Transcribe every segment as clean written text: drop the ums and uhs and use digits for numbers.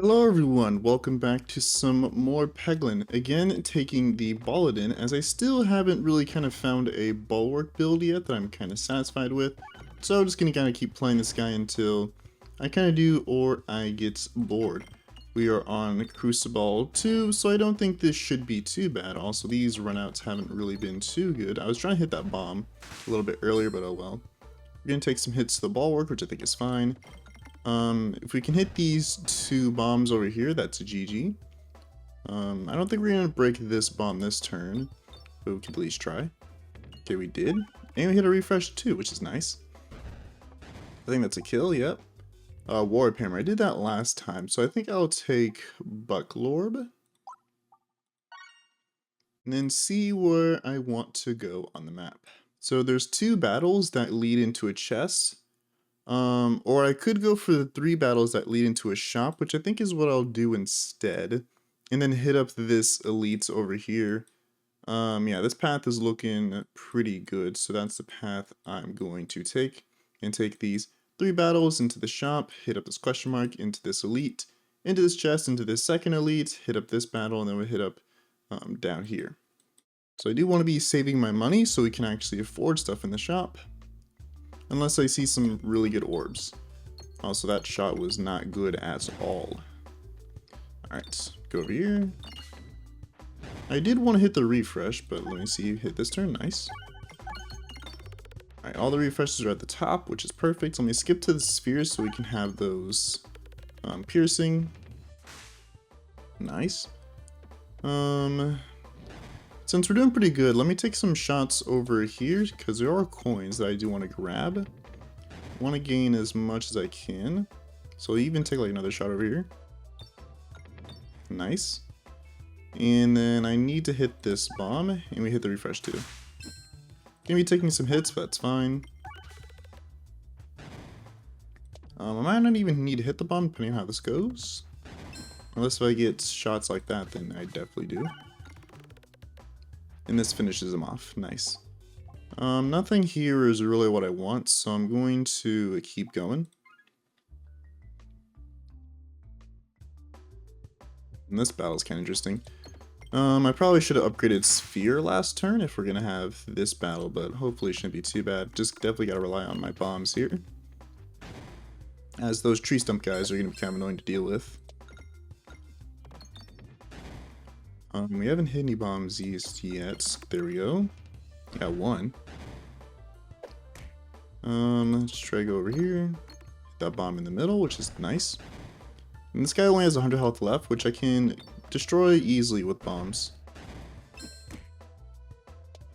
Hello everyone, welcome back to some more Peglin. Again, taking the Balladin, as I still haven't really kind of found a bulwark build yet that I'm kind of satisfied with. So I'm just going to kind of keep playing this guy until I kind of do or I get bored. We are on Crucible 2, so I don't think this should be too bad. Also, these runouts haven't really been too good. I was trying to hit that bomb a little bit earlier, but oh well. We're going to take some hits to the bulwark, which I think is fine. If we can hit these two bombs over here, that's a GG. I don't think we're going to break this bomb this turn, but we can at least try. Okay, we did. And we hit a refresh too, which is nice. I think that's a kill, yep. Warp Hammer, I did that last time, so I think I'll take Bucklorb. And then see where I want to go on the map. So there's two battles that lead into a chest. Or I could go for the 3 battles that lead into a shop, which I think is what I'll do instead. And then hit up this elite over here. Yeah, this path is looking pretty good, so that's the path I'm going to take. And take these 3 battles into the shop, hit up this question mark, into this elite, into this chest, into this second elite, hit up this battle, and then we'll hit up down here. So I do want to be saving my money so we can actually afford stuff in the shop. Unless I see some really good orbs. Also, that shot was not good at all. Alright, go over here. I did want to hit the refresh, but let me see. Hit this turn. Nice. Alright, all the refreshes are at the top, which is perfect. Let me skip to the spheres so we can have those piercing. Nice. Since we're doing pretty good, let me take some shots over here, because there are coins that I do want to grab. I want to gain as much as I can. So I'll even take like another shot over here. Nice. And then I need to hit this bomb, and we hit the refresh too. Gonna be taking some hits, but that's fine. I might not even need to hit the bomb, depending on how this goes. Unless if I get shots like that, then I definitely do. And this finishes him off. Nice. Nothing here is really what I want, so I'm going to keep going. And this battle's kind of interesting. I probably should have upgraded Sphere last turn if we're going to have this battle, but hopefully it shouldn't be too bad. Just definitely got to rely on my bombs here, as those tree stump guys are going to be kind of annoying to deal with. We haven't hit any bombs east yet. There we go. Got one. Let's try to go over here. Hit that bomb in the middle, which is nice. And this guy only has 100 health left, which I can destroy easily with bombs.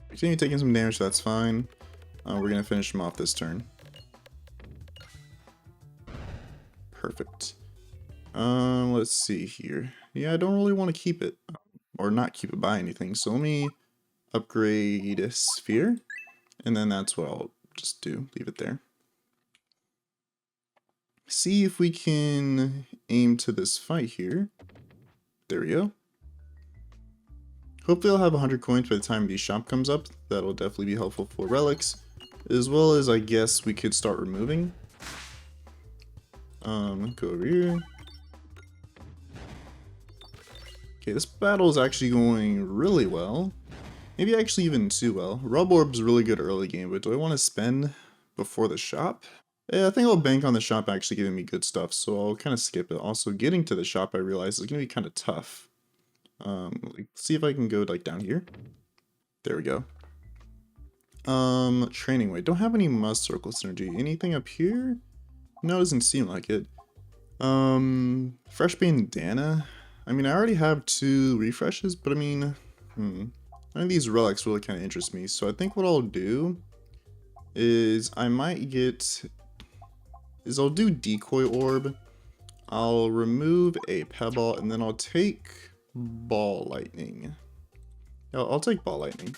Continue taking some damage, so that's fine. We're gonna finish him off this turn. Perfect. Let's see here. Yeah, I don't really want to keep it. Or not keep it by anything, so let me upgrade a sphere, and then that's what I'll just do, leave it there. See if we can aim to this fight here. There we go. Hopefully I'll have 100 coins by the time the shop comes up. That'll definitely be helpful for relics, as well as I guess we could start removing. Go over here. Okay, this battle is actually going really well. Maybe actually even too well. Rub Orb's really good early game, but do I want to spend before the shop? Yeah, I think I'll bank on the shop actually giving me good stuff, so I'll kind of skip it. Also, getting to the shop I realize is going to be kind of tough. See if I can go like down here. There we go. Training weight. Don't have any Must Circle synergy. Anything up here? No, it doesn't seem like it. Fresh Bean Dana. I mean, I already have 2 refreshes, but I mean, none of these relics really kind of interest me. So I think what I'll do is I'll do Decoy Orb. I'll remove a Pebble, and then I'll take Ball Lightning. I'll take Ball Lightning.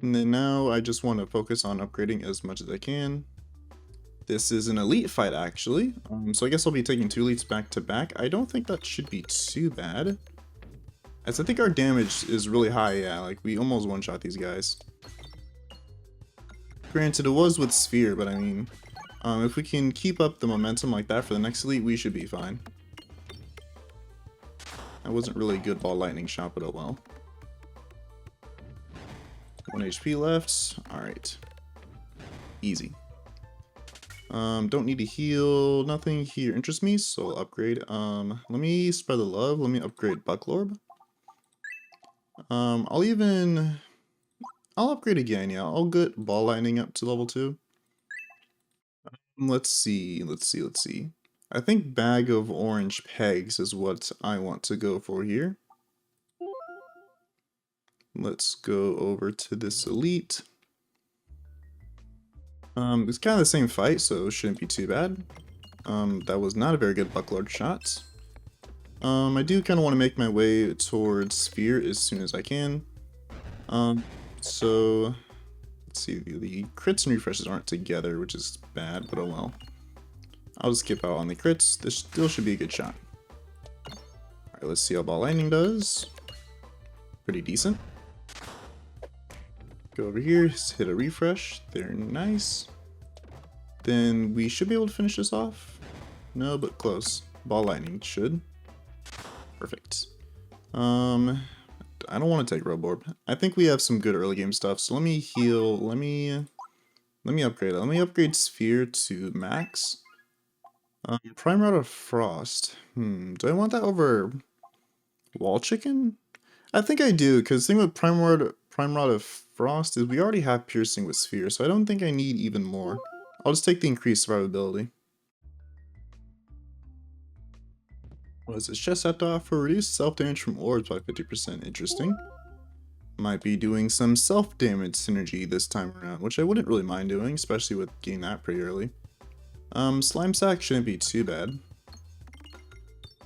And then now I just want to focus on upgrading as much as I can. This is an elite fight, actually. So I guess I'll be taking 2 elites back to back. I don't think that should be too bad, as I think our damage is really high. Yeah, like we almost one-shot these guys. Granted, it was with Sphere, but I mean, If we can keep up the momentum like that for the next elite, we should be fine. That wasn't really a good ball lightning shot, but oh well. 1 HP left. Alright. Easy. Don't need to heal. Nothing here interests me, so I'll upgrade. Let me spread the love. Let me upgrade Bucklorb. I'll upgrade again, yeah. I'll get ball lightning up to level 2. Let's see. I think bag of orange pegs is what I want to go for here. Let's go over to this elite. It's kind of the same fight, so it shouldn't be too bad. That was not a very good Bucklord shot. I do kind of want to make my way towards Sphere as soon as I can. So let's see, the crits and refreshes aren't together, which is bad, but oh well. I'll just skip out on the crits. This still should be a good shot. Alright, let's see how ball lightning does. Pretty decent. Go over here, hit a refresh. They're nice. Then we should be able to finish this off. No, but close. Ball lightning should. Perfect. I don't want to take Roborb. I think we have some good early game stuff, so let me heal. Let me upgrade it. Let me upgrade Sphere to max. Prime Rod of Frost. Do I want that over Wall Chicken? I think I do, because the thing with Prime Rod of Frost is we already have Piercing with Sphere, so I don't think I need even more. I'll just take the increased survivability. What does this chest have to offer? Reduce self-damage from orbs by 50%. Interesting. Might be doing some self-damage synergy this time around, which I wouldn't really mind doing, especially with getting that pretty early. Slime Sack shouldn't be too bad.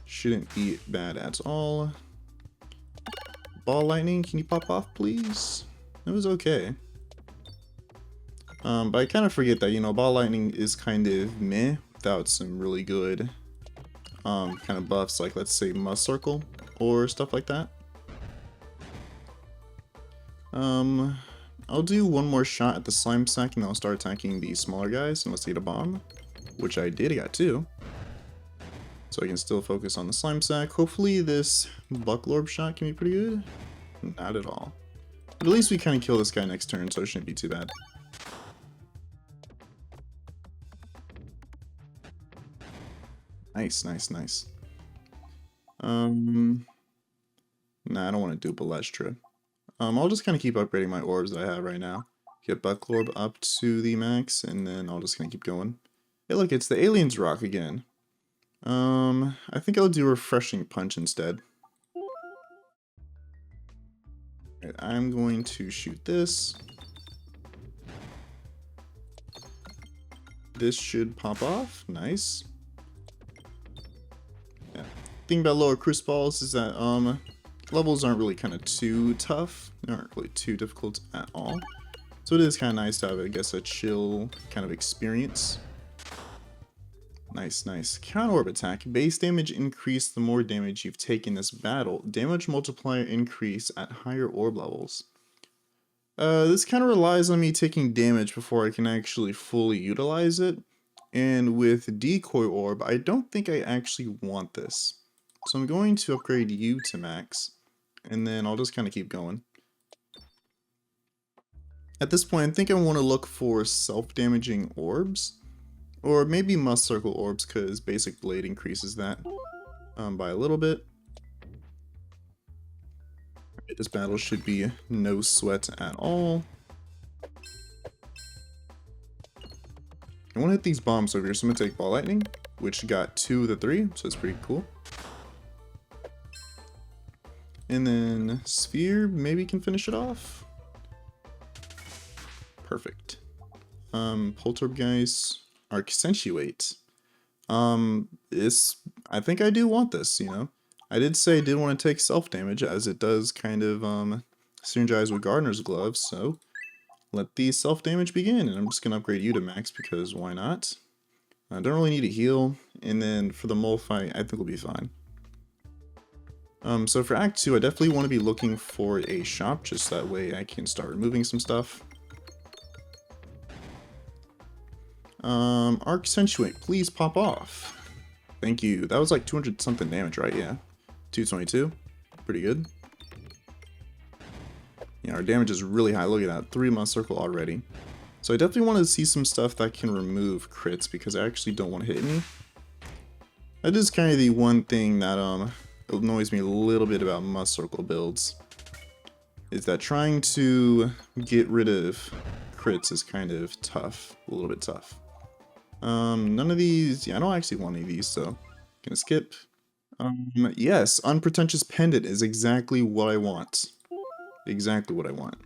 Shouldn't be bad at all. Ball Lightning, can you pop off, please? It was okay. But I kind of forget that, you know, Ball Lightning is kind of meh without some really good kind of buffs, like let's say Must Circle or stuff like that. I'll do one more shot at the Slime Sack and then I'll start attacking the smaller guys unless they get a bomb, which I did. I got 2. So I can still focus on the Slime Sack. Hopefully this Bucklorb shot can be pretty good. Not at all. But at least we kind of kill this guy next turn, so it shouldn't be too bad. Nice. Nah, I don't want to do Balestra. I'll just kind of keep upgrading my orbs that I have right now. Get Bucklorb up to the max, and then I'll just kind of keep going. Hey look, it's the Aliens Rock again. I think I'll do Refreshing Punch instead. Right, I'm going to shoot this. This should pop off. Nice. Yeah. Thing about lower crisp balls is that levels aren't really kind of too tough. They aren't really too difficult at all. So it is kind of nice to have, I guess, a chill kind of experience. Nice. Counter orb attack. Base damage increase the more damage you've taken this battle. Damage multiplier increase at higher orb levels. This kind of relies on me taking damage before I can actually fully utilize it. And with Decoy Orb, I don't think I actually want this. So I'm going to upgrade you to max. And then I'll just kind of keep going. At this point, I think I want to look for self-damaging orbs. Or maybe Must Circle orbs, because Basic Blade increases that by a little bit. This battle should be no sweat at all. I want to hit these bombs over here, so I'm going to take Ball Lightning, which got 2 of the 3, so it's pretty cool. And then Sphere maybe can finish it off. Perfect. Poltergeist. Accentuate. I think I do want this, you know. I did say I did want to take self-damage, as it does kind of synergize with Gardener's Glove, so let the self-damage begin, and I'm just going to upgrade you to max, because why not? I don't really need a heal, and then for the mole fight, I think we'll be fine. So for Act 2, I definitely want to be looking for a shop, just that way I can start removing some stuff. Arc Accentuate, please pop off. Thank you. That was like 200 something damage, right? Yeah. 222. Pretty good. Yeah, our damage is really high. Look at that. 3 month circle already. So I definitely want to see some stuff that can remove crits because I actually don't want to hit any. That is kind of the one thing that annoys me a little bit about must circle builds. Is that trying to get rid of crits is kind of tough. A little bit tough. None of these, yeah, I don't actually want any of these, so gonna skip. Yes, Unpretentious Pendant is exactly what I want. Exactly what I want.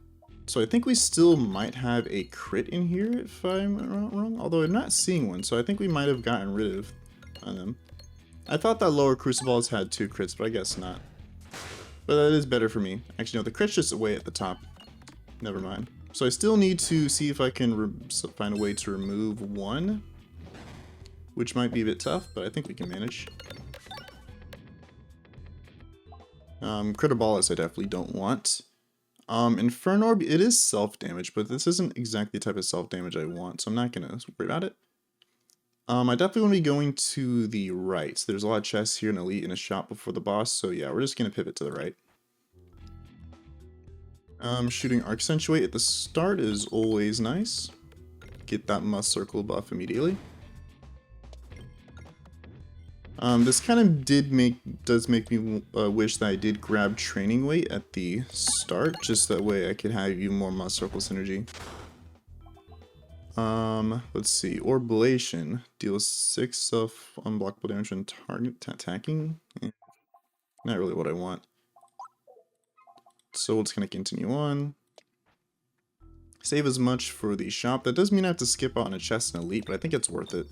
So I think we still might have a crit in here if I'm not wrong, although I'm not seeing one, so I think we might have gotten rid of them. I thought that lower Crucibles had 2 crits, but I guess not. But that is better for me. Actually, no, the crit's just way at the top. Never mind. So I still need to see if I can find a way to remove 1. Which might be a bit tough, but I think we can manage. Critibalis I definitely don't want. Inferno Orb, it is self-damage, but this isn't exactly the type of self-damage I want, so I'm not going to worry about it. I definitely want to be going to the right. There's a lot of chests here, an elite, and a shop before the boss, so yeah, we're just going to pivot to the right. Shooting Arc Accentuate at the start is always nice. Get that must circle buff immediately. This kind of does make me wish that I did grab training weight at the start, just that way I could have even more must circle synergy. Let's see, Orblation deals 6 of unblockable damage when target attacking. Not really what I want. So it's gonna continue on. Save as much for the shop. That does mean I have to skip out on a chest and elite, but I think it's worth it.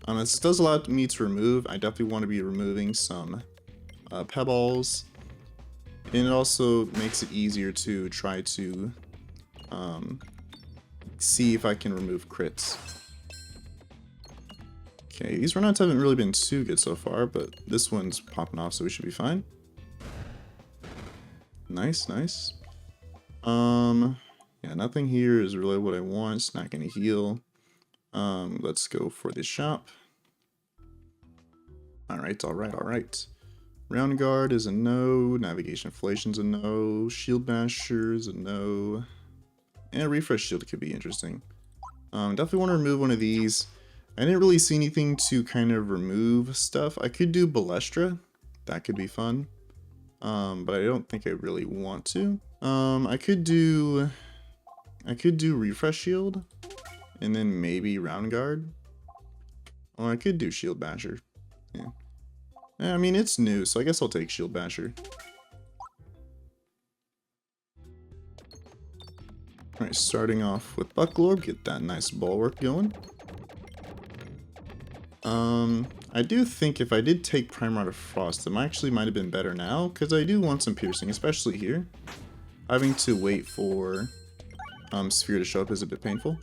This does allow me to remove. I definitely want to be removing some pebbles. And it also makes it easier to try to see if I can remove crits. Okay, these runouts haven't really been too good so far, but this one's popping off, so we should be fine. Nice, nice. Yeah, nothing here is really what I want. It's not gonna heal. Let's go for the shop. Alright, alright, alright. Round Guard is a no. Navigation Inflation's a no. Shield Basher's a no. And a Refresh Shield could be interesting. Definitely want to remove one of these. I didn't really see anything to kind of remove stuff. I could do Balestra. That could be fun. But I don't think I really want to. I could do Refresh Shield. And then maybe Round Guard. Oh, I could do Shield Basher. Yeah. I mean, it's new, so I guess I'll take Shield Basher. Alright, starting off with Bucklorb, get that nice bulwark going. I do think if I did take Prime Rod of Frost, it actually might have been better now, because I do want some piercing, especially here. Having to wait for Sphere to show up is a bit painful.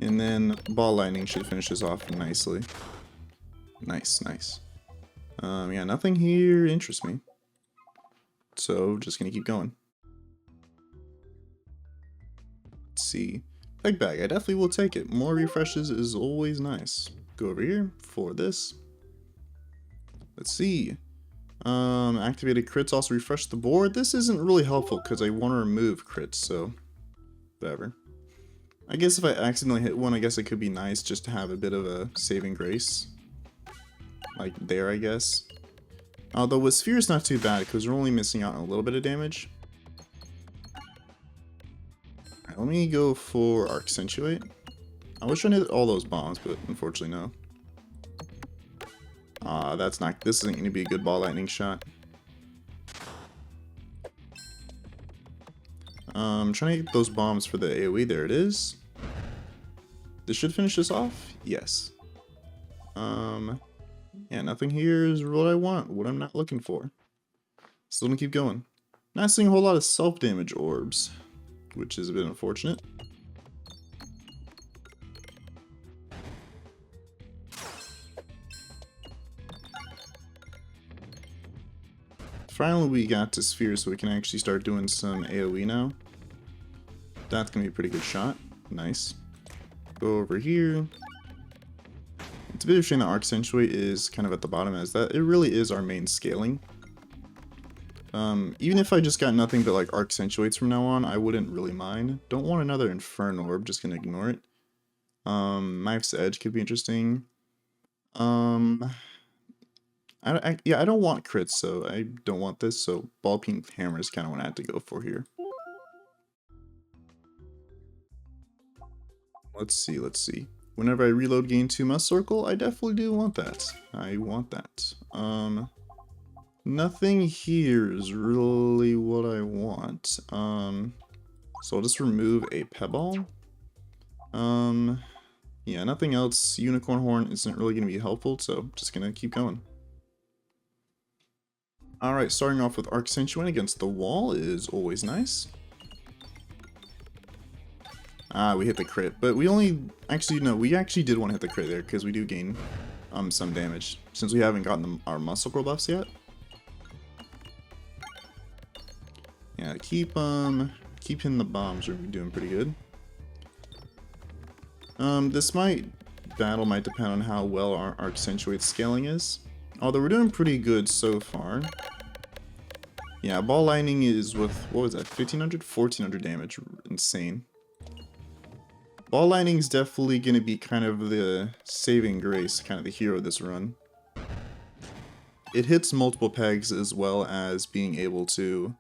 And then Ball Lightning should finish this off nicely. Nice, nice. Yeah, nothing here interests me. So, just gonna keep going. Let's see. Peg Bag, I definitely will take it. More refreshes is always nice. Go over here for this. Let's see. Activated crits also refresh the board. This isn't really helpful because I want to remove crits, so whatever. I guess if I accidentally hit one, I guess it could be nice just to have a bit of a saving grace. Like there, I guess. Although with Sphere it's not too bad because we're only missing out on a little bit of damage. Alright, let me go for Arc Accentuate. I was trying to hit all those bombs, but unfortunately no. This isn't going to be a good Ball Lightning shot. I'm trying to get those bombs for the AoE. There it is. This should finish this off? Yes. Yeah, nothing here is what I want, what I'm not looking for. Still gonna keep going. Not seeing a whole lot of self-damage orbs, which is a bit unfortunate. Finally we got to Sphere, so we can actually start doing some AoE now. That's gonna be a pretty good shot. Nice. go over here. It's a bit of a shame that Arc Accentuate is kind of at the bottom, as that it really is our main scaling. Even if I just got nothing but like Arc Accentuates from now on, I wouldn't really mind. Don't want another Inferno Orb, just gonna ignore it. Knife's Edge could be interesting. Yeah, I don't want crits, so I don't want this, so Ball Peen Hammer is kind of what I had to go for here. Let's see. Whenever I reload gain 2 Must Circle, I definitely do want that. I want that. Nothing here is really what I want. So I'll just remove a Pebble. Yeah, nothing else. Unicorn Horn isn't really going to be helpful, so just going to keep going. Alright, starting off with Arc Accentuate against the wall is always nice. Ah, we hit the crit, but we only... Actually, no, we actually did want to hit the crit there, because we do gain some damage, since we haven't gotten our muscle core buffs yet. Yeah, keep hitting the bombs, we're doing pretty good. This battle might depend on how well our Arc Accentuate scaling is. Although we're doing pretty good so far. Yeah, Ball Lightning is with, what was that, 1500? 1400 damage. Insane. Ball Lightning is definitely going to be kind of the saving grace, kind of the hero of this run. It hits multiple pegs as well as being able to,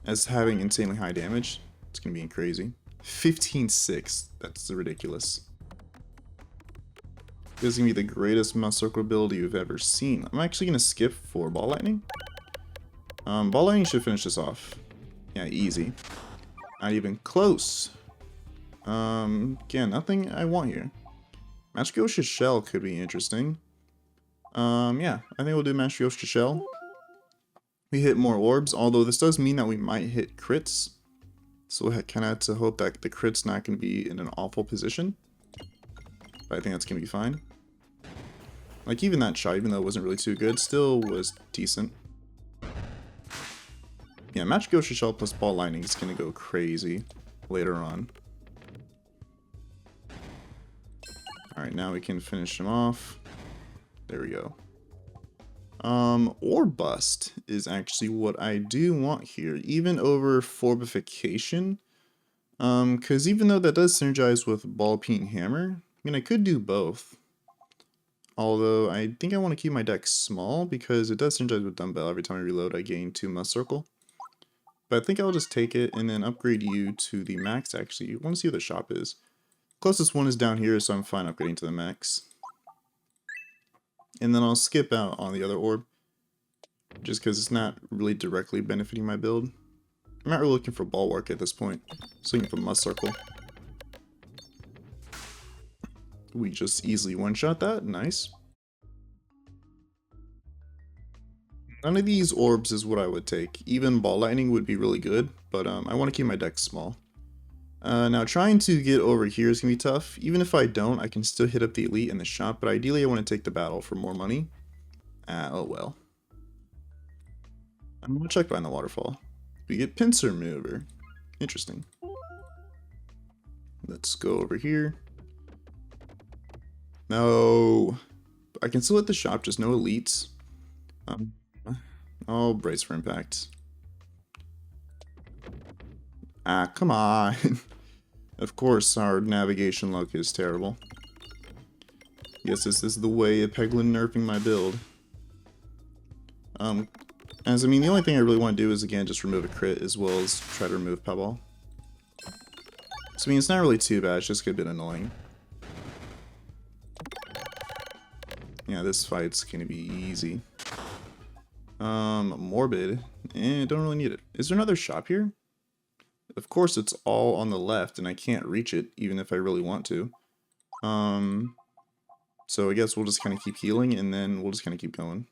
as having insanely high damage. It's going to be crazy. 15-6, that's ridiculous. This is going to be the greatest Muscle Circle ability you've ever seen. I'm actually going to skip for Ball Lightning. Ball Lightning should finish this off. Yeah, easy. Not even close. Again, nothing I want here. Matryoshka Shell could be interesting. Yeah, I think we'll do Matryoshka Shell. We hit more orbs, although this does mean that we might hit crits. So we kind of have to hope that the crit's not going to be in an awful position. But I think that's going to be fine. Like, even that shot, even though it wasn't really too good, still was decent. Yeah, Matryoshka Shell plus Ball Lightning is going to go crazy later on. Alright, now we can finish him off. There we go. Orb Bust is actually what I do want here, even over Forbification. Because even though that does synergize with Ball Peen Hammer, I mean, I could do both. Although, I think I want to keep my deck small, because it does synergize with Dumbbell. Every time I reload, I gain 2 Must Circle. But I think I'll just take it and then upgrade you to the max, actually. I want to see what the shop is. Closest one is down here, so I'm fine upgrading to the max. And then I'll skip out on the other orb, just because it's not really directly benefiting my build. I'm not really looking for Bulwark at this point. Just looking for Must Circle. We just easily one-shot that. Nice. None of these orbs is what I would take. Even Ball Lightning would be really good, but I want to keep my deck small. Now, trying to get over here is going to be tough. Even if I don't, I can still hit up the Elite in the shop, but ideally I want to take the battle for more money. Oh well. I'm going to check behind the waterfall. We get Pincer Maneuver. Interesting. Let's go over here. No. I can still hit the shop, just no Elites. Oh, Brace for Impact. Ah, come on. Of course, our navigation luck is terrible. Guess this is the way of Peglin nerfing my build. As I mean, the only thing I really want to do is, again, just remove a crit as well as try to remove Pebble. So, I mean, it's not really too bad, it's just a bit annoying. Yeah, this fight's gonna be easy. Morbid. Don't really need it. Is there another shop here? Of course, it's all on the left, and I can't reach it, even if I really want to. So I guess we'll just kind of keep healing, and then we'll just kind of keep going.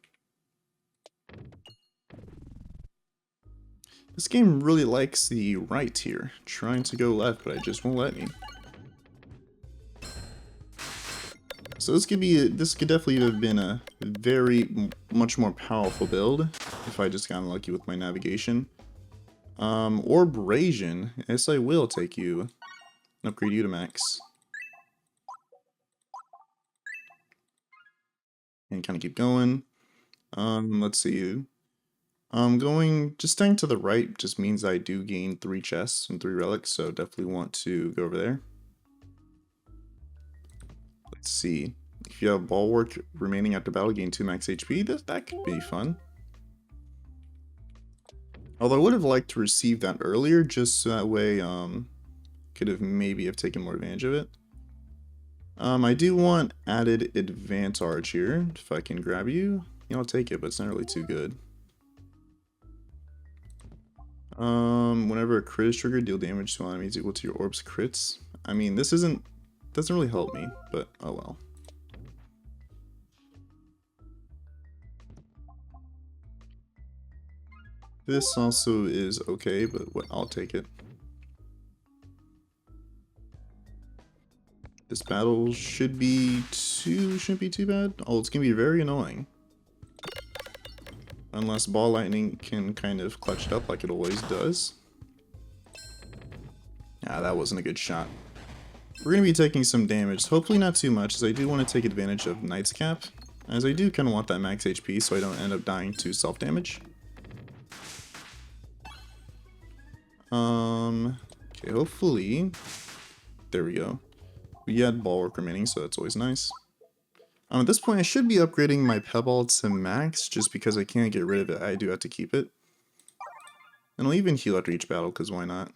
This game really likes the right here. Trying to go left, but it just won't let me. So this could definitely have been a very much more powerful build if I just got unlucky with my navigation. Or Brazian. Yes, I will take you. Upgrade you to max. And kind of keep going. Let's see. Staying to the right just means I do gain 3 chests and 3 relics, so definitely want to go over there. Let's see. If you have bulwark remaining after battle, gain 2 max HP, that could be fun. Although I would have liked to receive that earlier, just so that way, could have maybe taken more advantage of it. I do want added advantage here, if I can grab you. Yeah, I'll take it, but it's not really too good. Whenever a crit is triggered, deal damage to enemies equal to your orb's crits. I mean, this doesn't really help me, but oh well. This also is okay, but I'll take it. This battle shouldn't be too bad. Oh, it's gonna be very annoying. Unless Balladin can kind of clutch it up like it always does. Ah, that wasn't a good shot. We're going to be taking some damage, hopefully not too much, as I do want to take advantage of Knight's Cap, as I do kind of want that max HP so I don't end up dying to self-damage. Okay, hopefully, there we go. We had bulwark remaining, so that's always nice. At this point, I should be upgrading my Pebble to max, just because I can't get rid of it. I do have to keep it. And I'll even heal after each battle, because why not?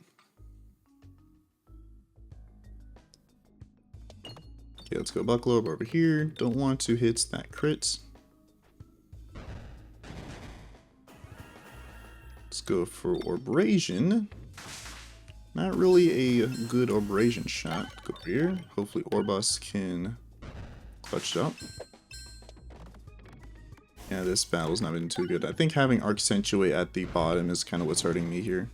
Okay, let's go Buckle Orb over here. Don't want to hit that crit. Let's go for Orbrasion. Not really a good Orbrasion shot. Go over here. Hopefully Orbus can clutch it up. Yeah, this battle's not been too good. I think having Accentuate at the bottom is kind of what's hurting me here.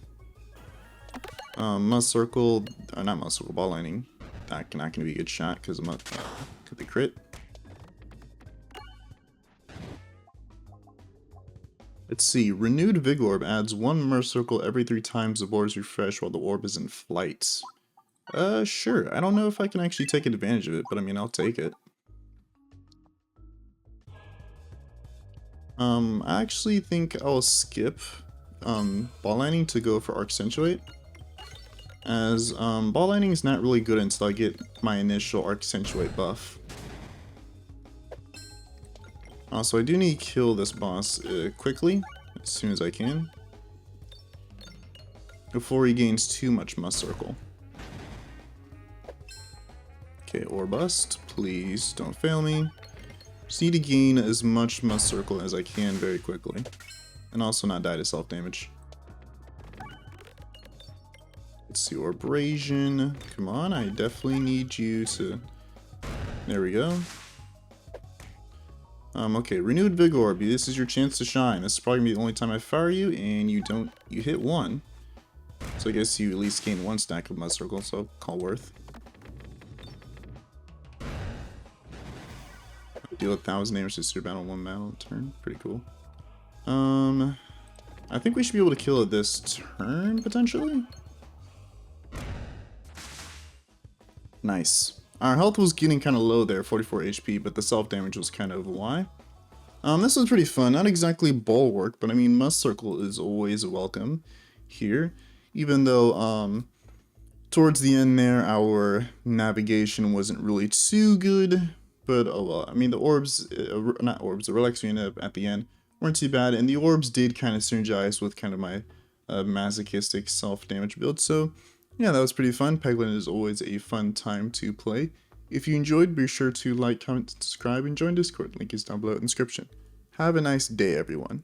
Must Circle, not Must Circle, Balladin. Not going to be a good shot because of could be crit. Let's see. Renewed Vigor Orb adds 1 Must Circle every 3 times the board is refreshed while the orb is in flight. Sure. I don't know if I can actually take advantage of it, but I mean, I'll take it. I actually think I'll skip Balladin to go for Accentuate, as Balladin is not really good until I get my initial Accentuate buff. Also, I do need to kill this boss quickly, as soon as I can, before he gains too much Must Circle. Okay, Orbust, please don't fail me. Just need to gain as much Must Circle as I can very quickly, and also not die to self-damage. Let's see, Orbrasion. Come on, I definitely need you to... There we go. Okay, Renewed Vigor Orb. This is your chance to shine. This is probably gonna be the only time I fire you, and you hit 1. So I guess you at least gain 1 stack of Must Circle, so call worth. Deal 1,000 damage to your battle 1 battle turn. Pretty cool. I think we should be able to kill it this turn, potentially? Nice. Our health was getting kind of low there, 44 HP, but the self-damage was kind of why. This was pretty fun. Not exactly bulwark, but I mean, Must Circle is always welcome here. Even though, towards the end there, our navigation wasn't really too good. But, oh well, I mean, the orbs, not orbs, the relics we ended up at the end weren't too bad. And the orbs did kind of synergize with kind of my masochistic self-damage build. So, yeah, that was pretty fun. Peglin is always a fun time to play. If you enjoyed, be sure to like, comment, subscribe, and join Discord. Link is down below in the description. Have a nice day, everyone.